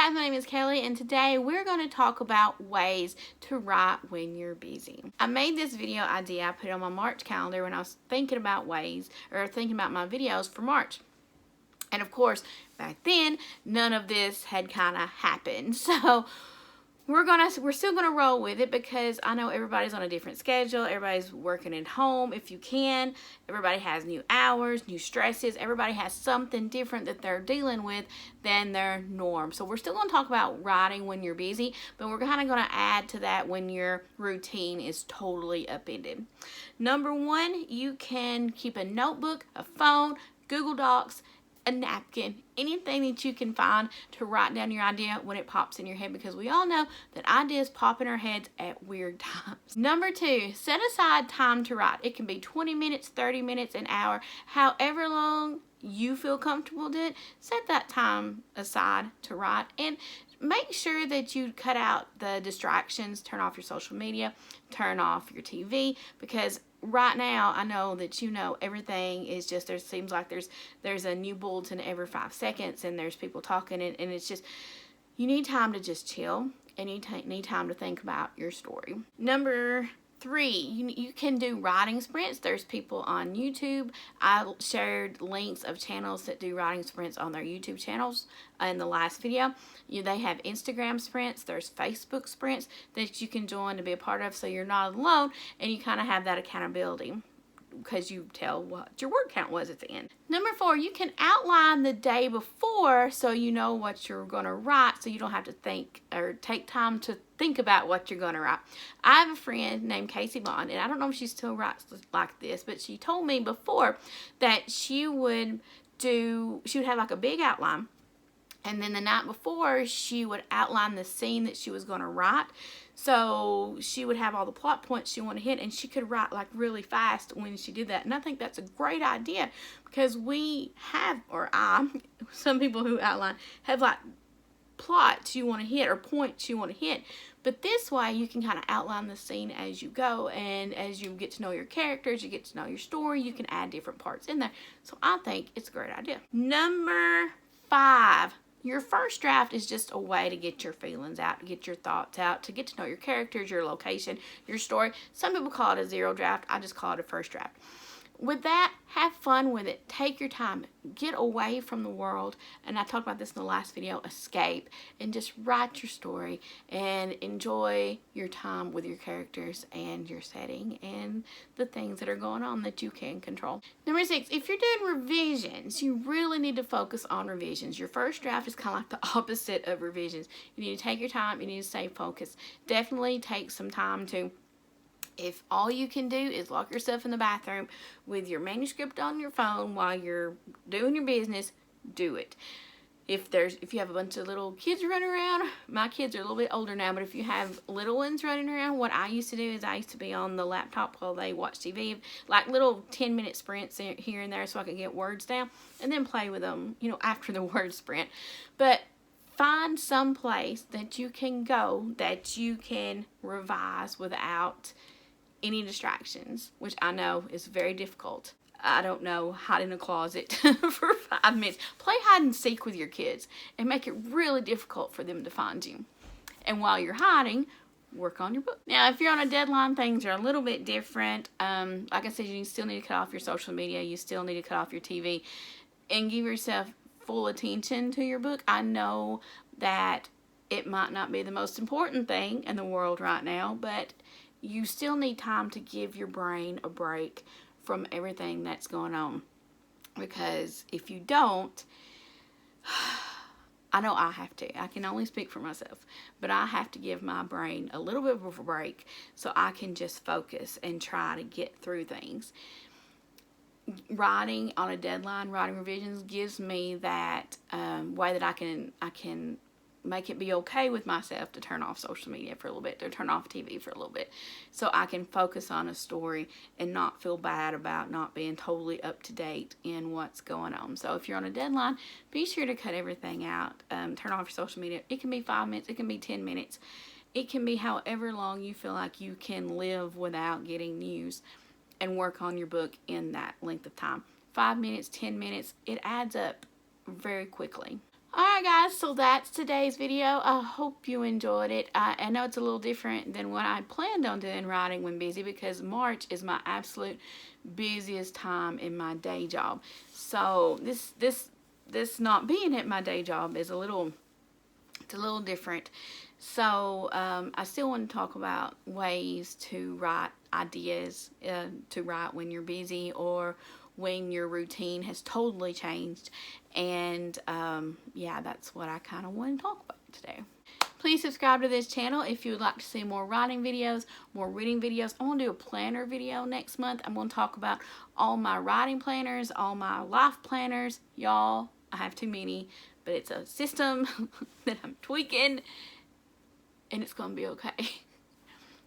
guys, my name is Kelly, and today we're going to talk about ways to write when you're busy. I made this video idea, I put it on my March calendar when I was thinking about ways, or thinking about my videos for March. And of course, back then, none of this had kind of happened. So we're still gonna roll with it because I know everybody's on a different schedule. Everybody's working at home if you can. Everybody has new hours, new stresses. Everybody has something different that they're dealing with than their norm. So we're still gonna talk about writing when you're busy, but we're kind of gonna add to that when your routine is totally upended. Number one, you can keep a notebook, a phone, Google Docs, a napkin, anything that you can find to write down your idea when it pops in your head, because we all know that ideas pop in our heads at weird times. Number two, set aside time to write. It can be 20 minutes, 30 minutes, an hour, however long you feel comfortable doing it. Set that time aside to write, and make sure that you cut out the distractions. Turn off your social media, turn off your TV, because right now, I know that everything is just, there seems like there's a new bulletin every 5 seconds, and there's people talking, and it's just, you need time to just chill, and you need time to think about your story. Number three, you can do writing sprints. There's people on YouTube. I shared links of channels that do writing sprints on their YouTube channels in the last video. They have Instagram sprints. There's Facebook sprints that you can join to be a part of, so you're not alone, and you kind of have that accountability because you tell what your word count was at the end. Number four, you can outline the day before so you know what you're going to write, so you don't have to think or take time to think about what you're going to write. I have a friend named Casey Bond, and I don't know if she still writes like this, but she told me before that she would have like a big outline, and then the night before she would outline the scene that she was going to write. So she would have all the plot points she wanted to hit, and she could write like really fast when she did that. And I think that's a great idea, because some people who outline have like plots you want to hit or points you want to hit. But this way you can kind of outline the scene as you go, and as you get to know your characters, you get to know your story, you can add different parts in there. So I think it's a great idea. Number five, your first draft is just a way to get your feelings out, to get your thoughts out, to get to know your characters, your location, your story. Some people call it a zero draft. I just call it a first draft. With that, have fun with it. Take your time. Get away from the world. And I talked about this in the last video, escape, and just write your story and enjoy your time with your characters and your setting and the things that are going on that you can control. Number six, if you're doing revisions, you really need to focus on revisions. Your first draft is kind of like the opposite of revisions. You need to take your time. You need to stay focused. Definitely take some time to, if all you can do is lock yourself in the bathroom with your manuscript on your phone while you're doing your business, do it. If you have a bunch of little kids running around, my kids are a little bit older now, but if you have little ones running around, what I used to do is I used to be on the laptop while they watch TV, like little 10-minute sprints here and there so I could get words down, and then play with them, after the word sprint. But find some place that you can go that you can revise without any distractions, which I know is very difficult. I don't know, hide in a closet for 5 minutes. Play hide and seek with your kids and make it really difficult for them to find you. And while you're hiding, work on your book. Now, if you're on a deadline, things are a little bit different. Like I said, you still need to cut off your social media. You still need to cut off your TV and give yourself full attention to your book. I know that it might not be the most important thing in the world right now, but you still need time to give your brain a break from everything that's going on. Because if you don't, I know I have to. I can only speak for myself, but I have to give my brain a little bit of a break so I can just focus and try to get through things. Writing on a deadline, writing revisions gives me that way that I can make it be okay with myself to turn off social media for a little bit, to turn off TV for a little bit, so I can focus on a story and not feel bad about not being totally up to date in what's going on. So if you're on a deadline, be sure to cut everything out. Turn off your social media. It can be 5 minutes, it can be 10 minutes, it can be however long you feel like you can live without getting news, and work on your book in that length of time. 5 minutes, 10 minutes, it adds up very quickly. Alright guys, so that's today's video. I hope you enjoyed it. I know it's a little different than what I planned on doing writing when busy, because March is my absolute busiest time in my day job. So this not being at my day job is a little different. So I still want to talk about ways to write ideas, to write when you're busy or when your routine has totally changed. And yeah, that's what I kind of want to talk about today. Please subscribe to this channel if you would like to see more writing videos, more reading videos. I want to do a planner video next month. I'm going to talk about all my writing planners, all my life planners. Y'all, I have too many, but it's a system that I'm tweaking, and it's going to be okay.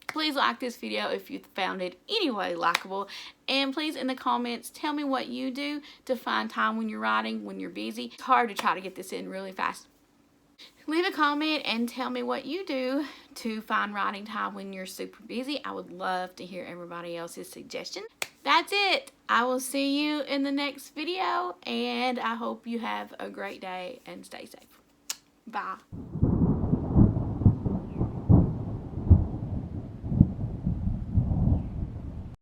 Please like this video if you found it anyway likable. And please, in the comments, tell me what you do to find time when you're writing, when you're busy. It's hard to try to get this in really fast. Leave a comment and tell me what you do to find writing time when you're super busy. I would love to hear everybody else's suggestions. That's it. I will see you in the next video, and I hope you have a great day and stay safe. Bye.